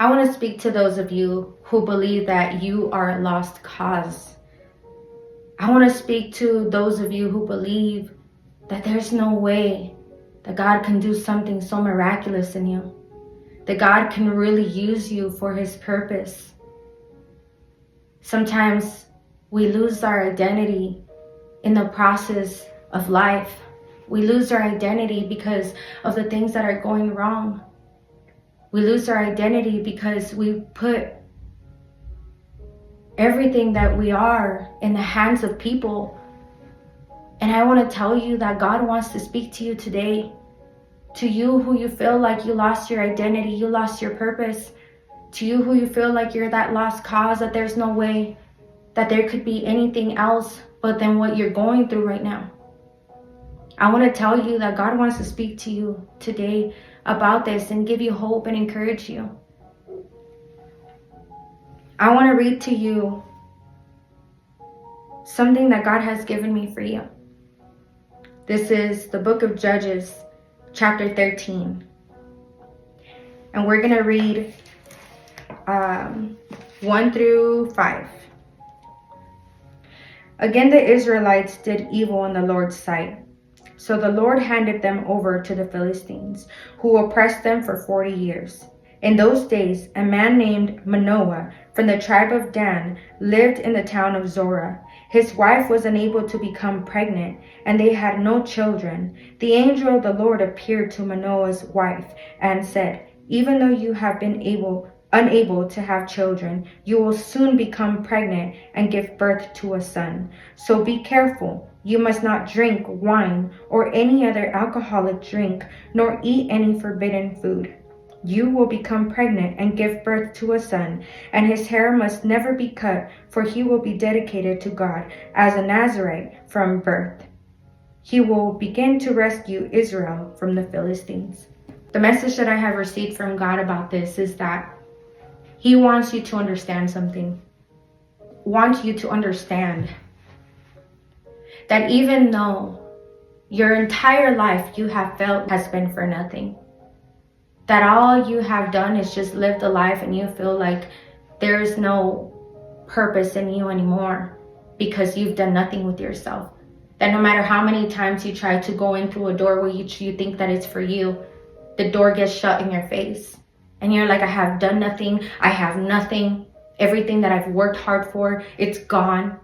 I want to speak to those of you who believe that you are a lost cause. I want to speak to those of you who believe that there's no way that God can do something so miraculous in you, that God can really use you for his purpose. Sometimes we lose our identity in the process of life. We lose our identity because of the things that are going wrong. We lose our identity because we put everything that we are in the hands of people. And I want to tell you that God wants to speak to you today. To you who you feel like you lost your identity, you lost your purpose. To you who you feel like you're that lost cause, that there's no way that there could be anything else but than what you're going through right now. I want to tell you that God wants to speak to you today about this and give you hope and encourage you. I want to read to you something that God has given me for you. This is the book of Judges, chapter 13. And we're going to read 1 through 5. Again, the Israelites did evil in the Lord's sight. So the Lord handed them over to the Philistines, who oppressed them for 40 years. In those days, a man named Manoah from the tribe of Dan lived in the town of Zorah. His wife was unable to become pregnant, and they had no children. The angel of the Lord appeared to Manoah's wife and said, "Even though you have been unable to have children, you will soon become pregnant and give birth to a son. So be careful. You must not drink wine or any other alcoholic drink, nor eat any forbidden food. You will become pregnant and give birth to a son, and his hair must never be cut, for he will be dedicated to God as a Nazirite from birth. He will begin to rescue Israel from the Philistines." The message that I have received from God about this is that he wants you to understand something. Wants you to understand that even though your entire life you have felt has been for nothing, that all you have done is just lived a life and you feel like there is no purpose in you anymore because you've done nothing with yourself. That no matter how many times you try to go in through a door where you think that it's for you, the door gets shut in your face. And you're like, I have done nothing. I have nothing. Everything that I've worked hard for, it's gone.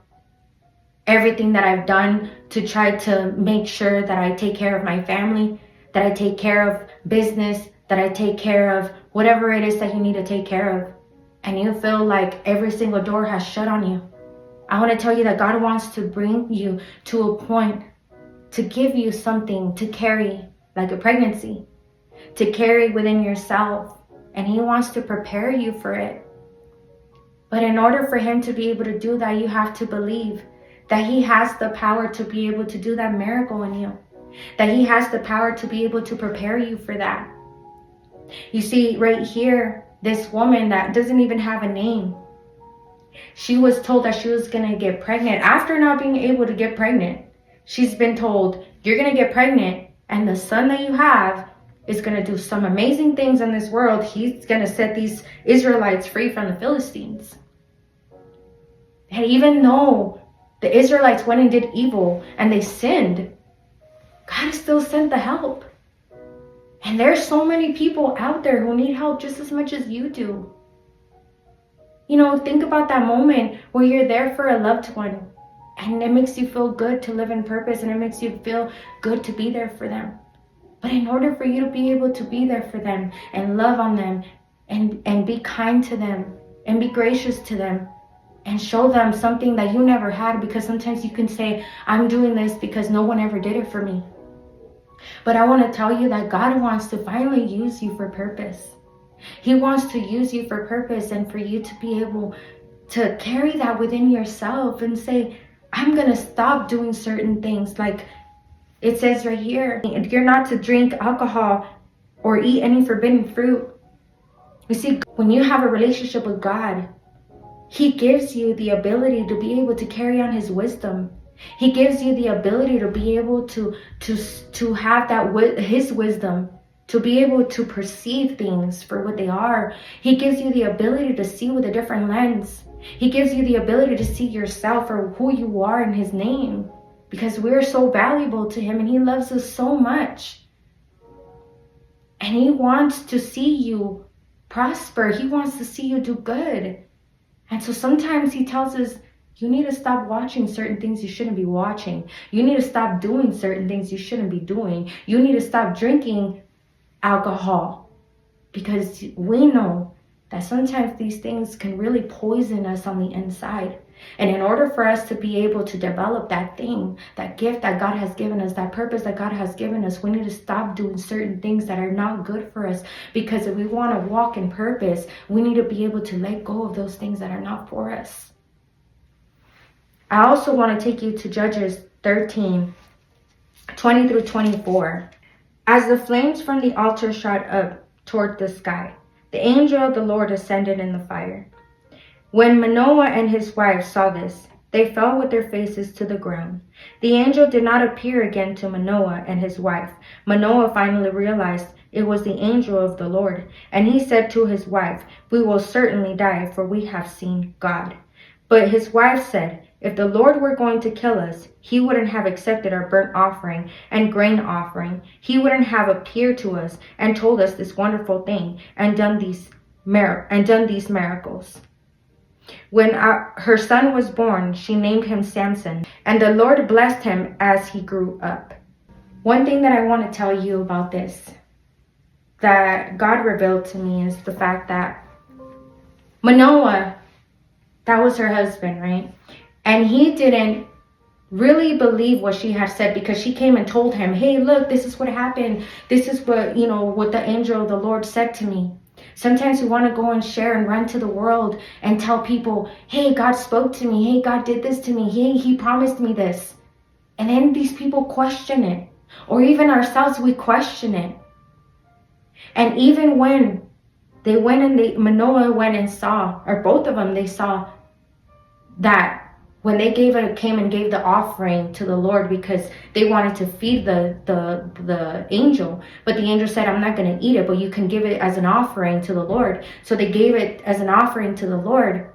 Everything that I've done to try to make sure that I take care of my family, that I take care of business, that I take care of whatever it is that you need to take care of. And you feel like every single door has shut on you. I want to tell you that God wants to bring you to a point to give you something to carry, like a pregnancy, to carry within yourself. And he wants to prepare you for it. But in order for him to be able to do that, you have to believe that he has the power to be able to do that miracle in you. That he has the power to be able to prepare you for that. You see, right here, this woman that doesn't even have a name, she was told that she was going to get pregnant. After not being able to get pregnant, she's been told, you're going to get pregnant, and the son that you have is going to do some amazing things in this world. He's going to set these Israelites free from the Philistines. And even though the Israelites went and did evil and they sinned, God still sent the help. And there's so many people out there who need help just as much as you do. You know, think about that moment where you're there for a loved one and it makes you feel good to live in purpose and it makes you feel good to be there for them. But in order for you to be able to be there for them and love on them and be kind to them and be gracious to them and show them something that you never had, because sometimes you can say, I'm doing this because no one ever did it for me. But I want to tell you that God wants to finally use you for purpose. He wants to use you for purpose and for you to be able to carry that within yourself and say, I'm going to stop doing certain things. Like it says right here, you're not to drink alcohol or eat any forbidden fruit. You see, when you have a relationship with God, He gives you the ability to be able to carry on His wisdom. He gives you the ability to be able to have that His wisdom to be able to perceive things for what they are. He gives you the ability to see with a different lens. He gives you the ability to see yourself for who you are in his name, because we're so valuable to him and he loves us so much. And he wants to see you prosper. He wants to see you do good. And so sometimes he tells us, you need to stop watching certain things you shouldn't be watching. You need to stop doing certain things you shouldn't be doing. You need to stop drinking alcohol, because we know that sometimes these things can really poison us on the inside. And in order for us to be able to develop that thing, that gift that God has given us, that purpose that God has given us, we need to stop doing certain things that are not good for us. Because if we want to walk in purpose, we need to be able to let go of those things that are not for us. I also want to take you to Judges 13, 20 through 24. As the flames from the altar shot up toward the sky, the angel of the Lord ascended in the fire. When Manoah and his wife saw this, they fell with their faces to the ground. The angel did not appear again to Manoah and his wife. Manoah finally realized it was the angel of the Lord, and he said to his wife, "We will certainly die, for we have seen God." But his wife said, "If the Lord were going to kill us, he wouldn't have accepted our burnt offering and grain offering. He wouldn't have appeared to us and told us this wonderful thing and done these miracles." When her son was born, she named him Samson, and the Lord blessed him as he grew up. One thing that I want to tell you about this, that God revealed to me, is the fact that Manoah, that was her husband, right? And he didn't really believe what she had said, because she came and told him, "Hey, look, this is what happened. This is what, what the angel of the Lord said to me." Sometimes we want to go and share and run to the world and tell people, "Hey, God spoke to me. Hey, God did this to me. Hey, he promised me this." And then these people question it. Or even ourselves, we question it. And even when they went and Manoah went and saw, or both of them, they saw that when they came and gave the offering to the Lord, because they wanted to feed the angel, but the angel said, "I'm not going to eat it, but you can give it as an offering to the Lord." So they gave it as an offering to the Lord.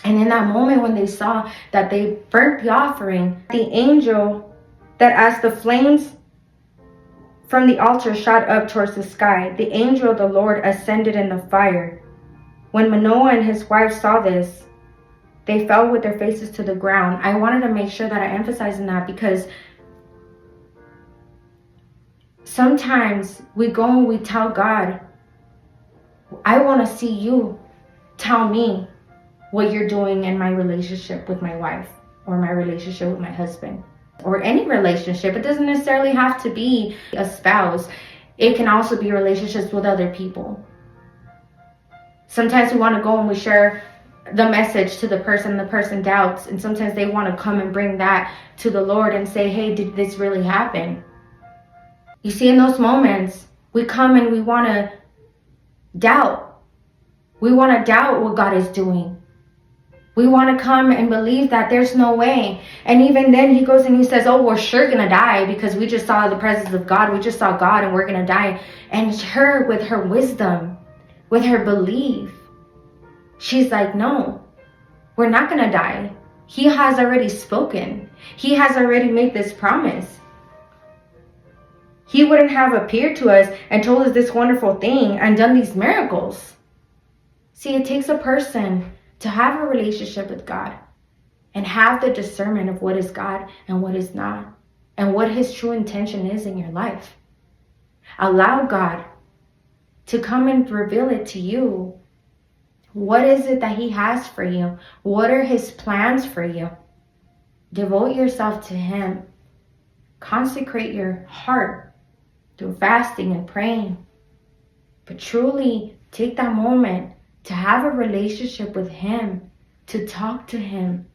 And in that moment when they saw that they burnt the offering, the angel, that as the flames from the altar shot up towards the sky, the angel of the Lord ascended in the fire. When Manoah and his wife saw this, they fell with their faces to the ground. I wanted to make sure that I emphasize on that, because sometimes we go and we tell God, "I want to see you tell me what you're doing in my relationship with my wife, or my relationship with my husband, or any relationship." It doesn't necessarily have to be a spouse. It can also be relationships with other people. Sometimes we want to go and we share the message to the person doubts, and sometimes they want to come and bring that to the Lord and say, "Hey, did this really happen?" You see, in those moments, we come and we want to doubt. We want to doubt what God is doing. We want to come and believe that there's no way. And even then he goes and he says, "Oh, we're sure going to die, because we just saw the presence of God. We just saw God and we're going to die." And her, with her wisdom, with her belief, she's like, "No, we're not going to die. He has already spoken. He has already made this promise. He wouldn't have appeared to us and told us this wonderful thing and done these miracles." See, it takes a person to have a relationship with God and have the discernment of what is God and what is not, and what his true intention is in your life. Allow God to come and reveal it to you. What is it that he has for you? What are his plans for you? Devote yourself to him. Consecrate your heart through fasting and praying. But truly take that moment to have a relationship with him, to talk to him.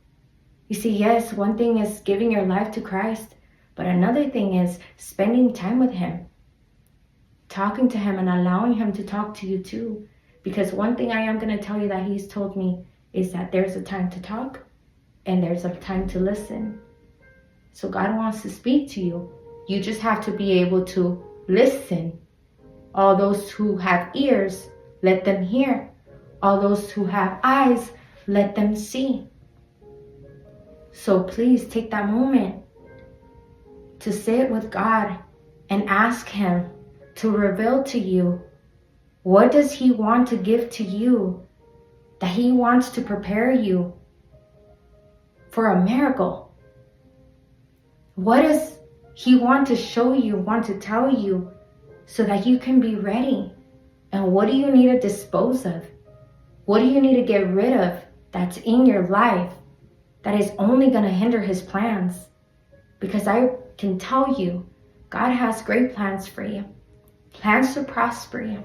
You see, yes, one thing is giving your life to Christ, but another thing is spending time with him, talking to him and allowing him to talk to you too. Because one thing I am going to tell you that he's told me is that there's a time to talk and there's a time to listen. So God wants to speak to you. You just have to be able to listen All those who have ears, let them hear. All those who have eyes, let them see. So please take that moment to sit with God and ask Him to reveal to you, what does He want to give to you, that He wants to prepare you for a miracle? What does He want to show you, want to tell you, so that you can be ready? And what do you need to dispose of? What do you need to get rid of that's in your life that is only going to hinder His plans? Because I can tell you, God has great plans for you. Plans to prosper you.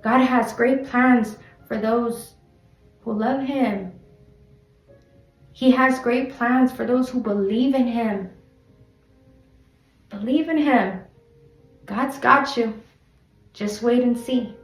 God has great plans for those who love Him. He has great plans for those who believe in Him. Believe in Him. God's got you. Just wait and see.